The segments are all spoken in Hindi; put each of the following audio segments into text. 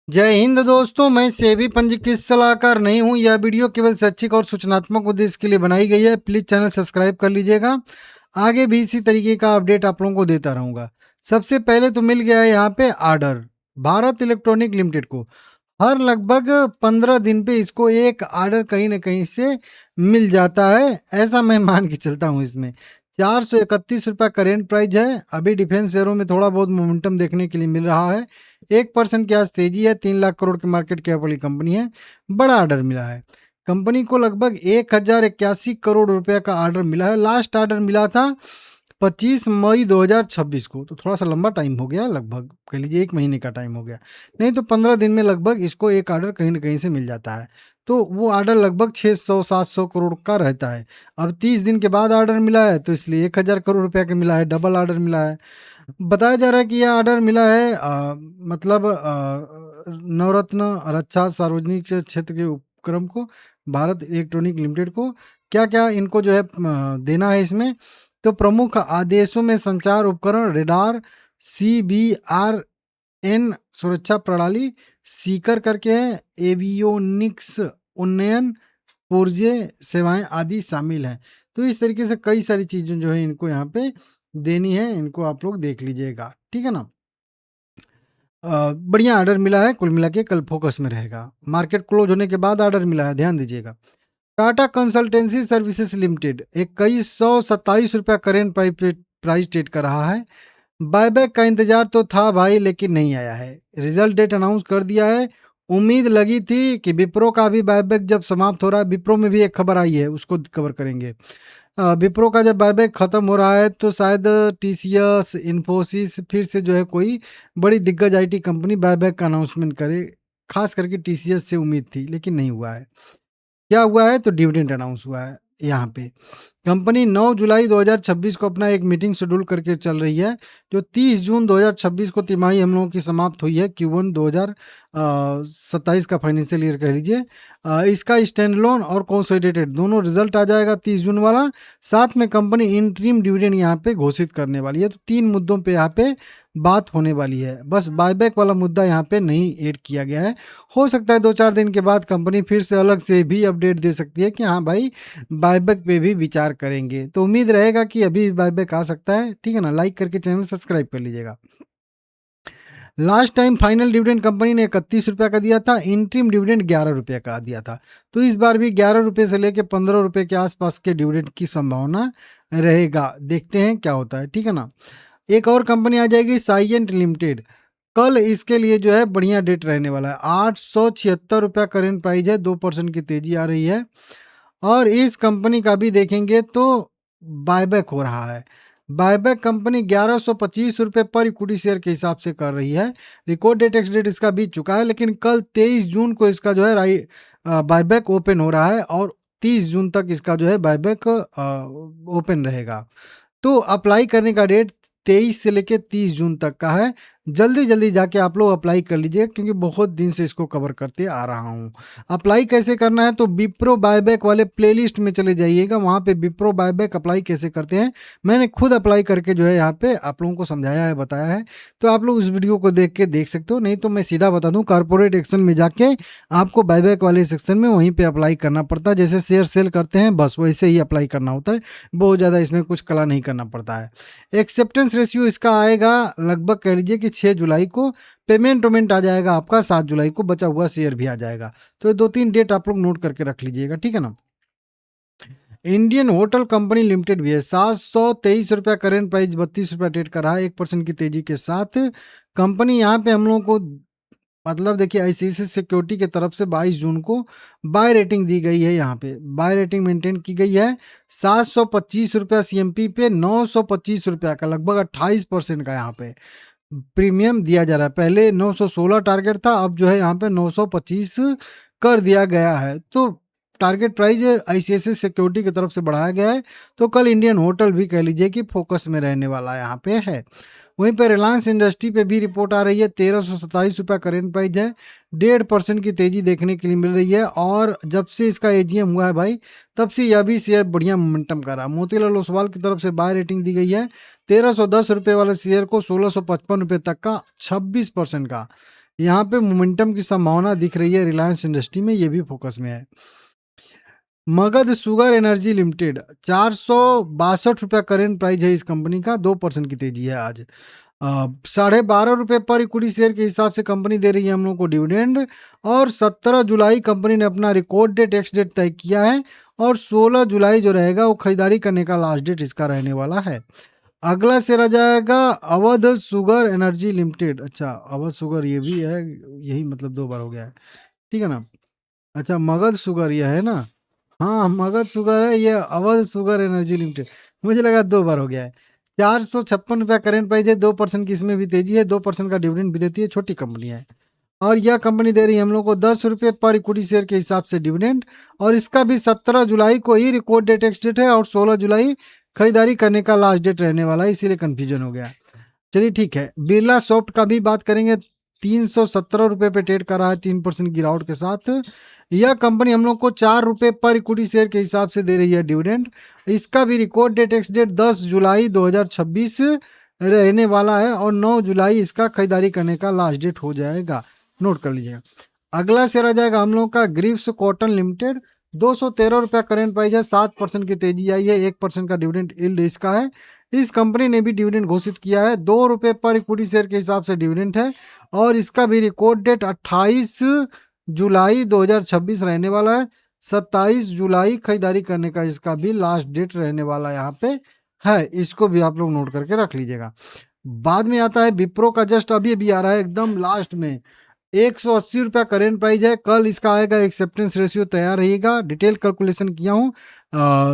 जय हिंद दोस्तों, मैं सेबी पंजीकृत सलाहकार नहीं हूं। यह वीडियो केवल शैक्षिक और सूचनात्मक उद्देश्य के लिए बनाई गई है। प्लीज चैनल सब्सक्राइब कर लीजिएगा। आगे भी इसी तरीके का अपडेट आप लोगों को देता रहूंगा। सबसे पहले तो मिल गया है यहाँ पे आर्डर भारत इलेक्ट्रॉनिक लिमिटेड को। हर लगभग 15 दिन पे इसको एक आर्डर कहीं ना कहीं से मिल जाता है, ऐसा मैं मान के चलता हूँ। इसमें 431 रुपया करेंट प्राइस है। अभी डिफेंस शेयरों में थोड़ा बहुत मोमेंटम देखने के लिए मिल रहा है। 1% की आज तेजी है। 3 लाख करोड़ की मार्केट कैप वाली कंपनी है। बड़ा ऑर्डर मिला है कंपनी को। लगभग 1081 करोड़ रुपया का ऑर्डर मिला है। लास्ट ऑर्डर मिला था 25 मई 2026 को, तो थोड़ा सा लंबा टाइम हो गया, लगभग कह लीजिए 1 महीने का टाइम हो गया। नहीं तो 15 दिन में लगभग इसको एक ऑर्डर कहीं ना कहीं से मिल जाता है। तो वो ऑर्डर लगभग 600-700 करोड़ का रहता है। अब 30 दिन के बाद ऑर्डर मिला है, तो इसलिए 1000 करोड़ रुपया का मिला है, डबल ऑर्डर मिला है। बताया जा रहा है कि यह ऑर्डर मिला है मतलब नवरत्न रक्षा सार्वजनिक क्षेत्र के उपक्रम को, भारत इलेक्ट्रॉनिक लिमिटेड को। क्या क्या इनको जो है देना है इसमें, तो प्रमुख आदेशों में संचार उपकरण, रेडार, CBRN सुरक्षा प्रणाली, सीकर करके है, एवियोनिक्स उन्नयन, पुर्जे सेवाएं आदि शामिल हैं। तो इस तरीके से कई सारी चीजें जो है इनको यहाँ पे देनी है। इनको आप लोग देख लीजिएगा, ठीक है ना। बढ़िया ऑर्डर मिला है। कुल मिला के कल फोकस में रहेगा। मार्केट क्लोज होने के बाद ऑर्डर मिला है, ध्यान दीजिएगा। टाटा कंसल्टेंसी सर्विसेज लिमिटेड 2127 रुपया करेंट प्राइस ट्रेड कर रहा है। बायबैक का इंतजार तो था भाई, लेकिन नहीं आया है। रिजल्ट डेट अनाउंस कर दिया है। उम्मीद लगी थी कि विप्रो का भी बायबैक जब समाप्त हो रहा है, विप्रो में भी एक खबर आई है, उसको कवर करेंगे। विप्रो का जब बायबैक खत्म हो रहा है, तो शायद टीसीएस, इन्फोसिस फिर से जो है कोई बड़ी दिग्गज आईटी कंपनी बायबैक का अनाउंसमेंट करे। खास करके टीसीएस से उम्मीद थी, लेकिन नहीं हुआ है। क्या हुआ है, तो डिविडेंड अनाउंस हुआ है यहाँ पे। कंपनी 9 जुलाई 2026 को अपना एक मीटिंग शेड्यूल करके चल रही है, जो 30 जून 2026 को तिमाही हम लोगों की समाप्त हुई है। Q1 2027 का फाइनेंशियल ईयर कह लीजिए। इसका स्टैंड लोन और कंसोलिडेटेड दोनों रिजल्ट आ जाएगा 30 जून वाला। साथ में कंपनी इंटरिम डिविडेंड यहाँ पे घोषित करने वाली है। तो 3 मुद्दों पे यहाँ पे बात होने वाली है। बस बायबैक वाला मुद्दा यहाँ पे नहीं ऐड किया गया है। हो सकता है 2-4 दिन के बाद कंपनी फिर से अलग से भी अपडेट दे सकती है कि हाँ भाई बायबैक पे भी विचार करेंगे। तो उम्मीद रहेगा कि अभी बायबैक आ सकता है, ठीक है ना। लाइक करके चैनल सब्सक्राइब कर लीजिएगा। Last time final dividend company ने 31 रुपया का दिया था। इंटरिम डिविडेंड 11 रुपये का दिया था। तो इस बार भी 11 रुपये से लेके 15 रुपये के आसपास के डिविडेंड की संभावना रहेगा। देखते हैं क्या होता है, ठीक है ना। एक और कंपनी आ जाएगी साइएंट लिमिटेड। कल इसके लिए जो है बढ़िया डेट रहने वाला है। 876 रुपया करेंट प्राइस है। 2% की तेजी आ रही है। और इस कंपनी का भी देखेंगे तो बायबैक हो रहा है। बायबैक कंपनी 1125 रुपये पर इक्विटी शेयर के हिसाब से कर रही है। रिकॉर्ड डेट एक्स डेट इसका बीत चुका है, लेकिन कल 23 जून को इसका जो है बायबैक ओपन हो रहा है, और 30 जून तक इसका जो है बायबैक ओपन रहेगा। तो अप्लाई करने का डेट 23 से लेके 30 जून तक का है। जल्दी जल्दी जाके आप लोग अप्लाई कर लीजिए, क्योंकि बहुत दिन से इसको कवर करते आ रहा हूँ। अप्लाई कैसे करना है, तो विप्रो बायबैक वाले प्लेलिस्ट में चले जाइएगा। वहाँ पे विप्रो बायबैक अप्लाई कैसे करते हैं मैंने खुद अप्लाई करके जो है यहाँ पे आप लोगों को समझाया है, बताया है। तो आप लोग उस वीडियो को देख के देख सकते हो। नहीं तो मैं सीधा बता दूँ, कॉर्पोरेट एक्शन में जाके आपको बायबैक वाले सेक्शन में वहीं पर अप्लाई करना पड़ता है। जैसे शेयर सेल करते हैं बस वैसे ही अप्लाई करना होता है। बहुत ज़्यादा इसमें कुछ कला नहीं करना पड़ता है। एक्सेप्टेंस रेशियो इसका आएगा लगभग कह लीजिए कि 6 जुलाई को। पेमेंट आ जाएगा आपका 7 जुलाई को। बचा हुआ शेयर भी आ जाएगा। तो ये 2-3 डेट आप लोग नोट करके रख लीजिएगा, ठीक है ना। इंडियन होटल कंपनी लिमिटेड भी है। 723 रुपया करेंट प्राइस, 32 रुपया ट्रेड कर रहा है। 1% की तेजी के साथ कंपनी यहाँ पे हम लोगों को मतलब देखिए आईसीआईसीआई सिक्योरिटी की तरफ से 22 जून को बाय रेटिंग दी गई है। यहाँ पे बाय रेटिंग मेंटेन की गई है। 725 रुपया सीएमपी पे 925 रुपया का, लगभग 28% का यहाँ पे प्रीमियम दिया जा रहा है। पहले 916 टारगेट था, अब जो है यहाँ पे 925 कर दिया गया है। तो टारगेट प्राइस आईसीआईसीआई सिक्योरिटी की तरफ से बढ़ाया गया है। तो कल इंडियन होटल भी कह लीजिए कि फोकस में रहने वाला यहाँ पे है। वहीं पर रिलायंस इंडस्ट्री पे भी रिपोर्ट आ रही है। 1327 रुपया करेंट प्राइस है। 1.5% की तेजी देखने के लिए मिल रही है। और जब से इसका एजीएम हुआ है भाई, तब से यह भी शेयर बढ़िया मोमेंटम कर रहा है। मोतीलाल ओसवाल की तरफ से बाय रेटिंग दी गई है। 1310 रुपये वाले शेयर को 1655 रुपये तक का, 26% का यहाँ पे मोमेंटम की संभावना दिख रही है रिलायंस इंडस्ट्री में, ये भी फोकस में है। मगध शुगर एनर्जी लिमिटेड 462 रुपया करेंट प्राइस है इस कंपनी का, 2% की तेजी है आज। 12.5 रुपये पर इक्विटी शेयर के हिसाब से कंपनी दे रही है हम लोग को डिविडेंड। और 17 जुलाई कंपनी ने अपना रिकॉर्ड डेट एक्स डेट तय किया है, और 16 जुलाई जो रहेगा वो खरीदारी करने का लास्ट डेट इसका रहने वाला है। अगला शेयर आ जाएगा अवध शुगर एनर्जी लिमिटेड। अच्छा, अवध शुगर ये भी है, यही मतलब 2 बार हो गया है, ठीक है ना। अच्छा, मगध शुगर ये है ना, हाँ मगध शुगर है, ये अवध शुगर एनर्जी लिमिटेड, मुझे लगा 2 बार हो गया है। 456 रुपया करेंट प्राइस है, 2% की इसमें भी तेजी है, 2% का डिविडेंड भी देती है, छोटी कंपनी है। और यह कंपनी दे रही है हम लोग को 10 रुपये पर इक्विटी शेयर के हिसाब से डिविडेंड। और इसका भी 17 जुलाई को ही रिकॉर्ड डेट एक्स डेट है, और 16 जुलाई खरीदारी करने का लास्ट डेट रहने वाला है, इसीलिए कंफ्यूजन हो गया। चलिए ठीक है, बिरला सॉफ्ट का भी बात करेंगे। 317 रुपये पे ट्रेड कर रहा है, 3% गिरावट के साथ। यह कंपनी हम लोग को 4 रुपये पर इक्विटी शेयर के हिसाब से दे रही है डिविडेंड। इसका भी रिकॉर्ड डेट एक्स डेट 10 जुलाई 2026 रहने वाला है, और 9 जुलाई इसका खरीदारी करने का लास्ट डेट हो जाएगा, नोट कर लीजिएगा। अगला शेयर आ जाएगा हम लोग का ग्रिप्स कॉटन लिमिटेड। 213 रुपया करेंट प्राइस है, 7% की तेजी आई है, 1% का डिविडेंड यील्ड इसका है। इस कंपनी ने भी डिविडेंड घोषित किया है, 2 रुपये पर इक्विटी शेयर के हिसाब से डिविडेंड है। और इसका भी रिकॉर्ड डेट 28 जुलाई 2026 रहने वाला है। 27 जुलाई खरीदारी करने का इसका भी लास्ट डेट रहने वाला यहाँ पे है, इसको भी आप लोग नोट करके रख लीजिएगा। बाद में आता है विप्रो का, जस्ट अभी अभी आ रहा है एकदम लास्ट में। 180 रुपया करेंट प्राइस है, कल इसका आएगा एक्सेप्टेंस रेशियो, तैयार रहिएगा। डिटेल कैलकुलेशन किया हूँ,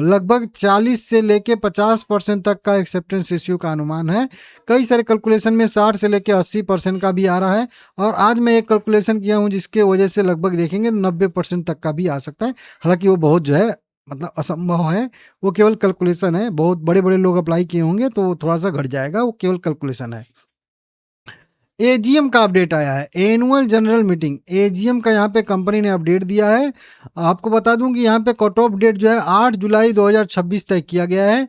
लगभग 40 से लेके 50% तक का एक्सेप्टेंस रेशियो का अनुमान है। कई सारे कैलकुलेशन में 60 से लेके 80% का भी आ रहा है, और आज मैं एक कैलकुलेशन किया हूँ जिसके वजह से लगभग देखेंगे 90% तक का भी आ सकता है। हालांकि वो बहुत जो है मतलब असंभव है, वो केवल कैलकुलेशन है। बहुत बड़े बड़े लोग अप्लाई किए होंगे तो वो थोड़ा सा घट जाएगा, वो केवल कैलकुलेशन है। एजीएम का अपडेट आया है, एनुअल जनरल मीटिंग एजीएम का यहाँ पे कंपनी ने अपडेट दिया है। आपको बता दूं कि यहाँ पे कट ऑफ डेट जो है 8 जुलाई 2026 तय किया गया है।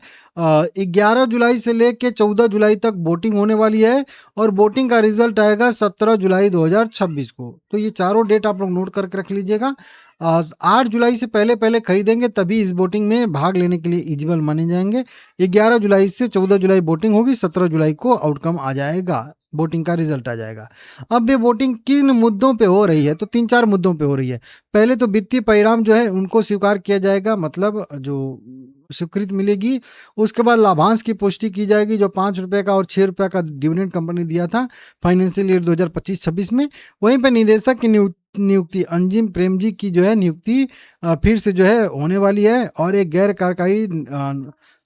11 जुलाई से लेके 14 जुलाई तक वोटिंग होने वाली है, और वोटिंग का रिजल्ट आएगा 17 जुलाई 2026 को। तो ये चारों डेट आप लोग नोट करके रख लीजिएगा। 8 जुलाई से पहले पहले खरीदेंगे तभी इस वोटिंग में भाग लेने के लिए एलिजिबल माने जाएंगे। 11 जुलाई से 14 जुलाई वोटिंग होगी, 17 जुलाई को आउटकम आ जाएगा, वोटिंग का रिजल्ट आ जाएगा। अब ये वोटिंग किन मुद्दों पे हो रही है, तो 3-4 मुद्दों पे हो रही है। पहले तो वित्तीय परिणाम जो है उनको स्वीकार किया जाएगा, मतलब जो स्वीकृति मिलेगी। उसके बाद लाभांश की पुष्टि की जाएगी, जो 5 रुपये का और 6 रुपये का डिविडेंड कंपनी दिया था फाइनेंशियल ईयर 2025-26 में। वहीं पर निदेशक की नियुक्ति अंजिम प्रेम जी की जो है नियुक्ति फिर से जो है होने वाली है, और एक गैर कार्यकारी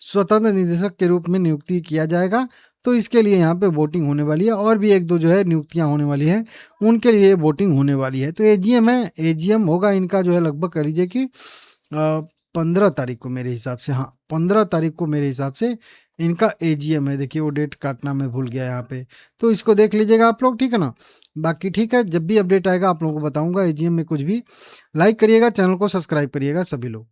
स्वतंत्र निदेशक के रूप में नियुक्ति किया जाएगा। तो इसके लिए यहाँ पे वोटिंग होने वाली है, और भी 1-2 जो है नियुक्तियाँ होने वाली है, उनके लिए वोटिंग होने वाली है। तो एजीएम है, एजीएम होगा इनका जो है लगभग कह लीजिए कि 15 तारीख को मेरे हिसाब से, हाँ 15 तारीख को मेरे हिसाब से इनका एजीएम है। देखिए वो डेट काटना मैं भूल गया यहाँ पे, तो इसको देख लीजिएगा आप लोग, ठीक है ना। बाकी ठीक है, जब भी अपडेट आएगा आप लोगों को बताऊंगा एजीएम में कुछ भी। लाइक करिएगा, चैनल को सब्सक्राइब करिएगा सभी लोग।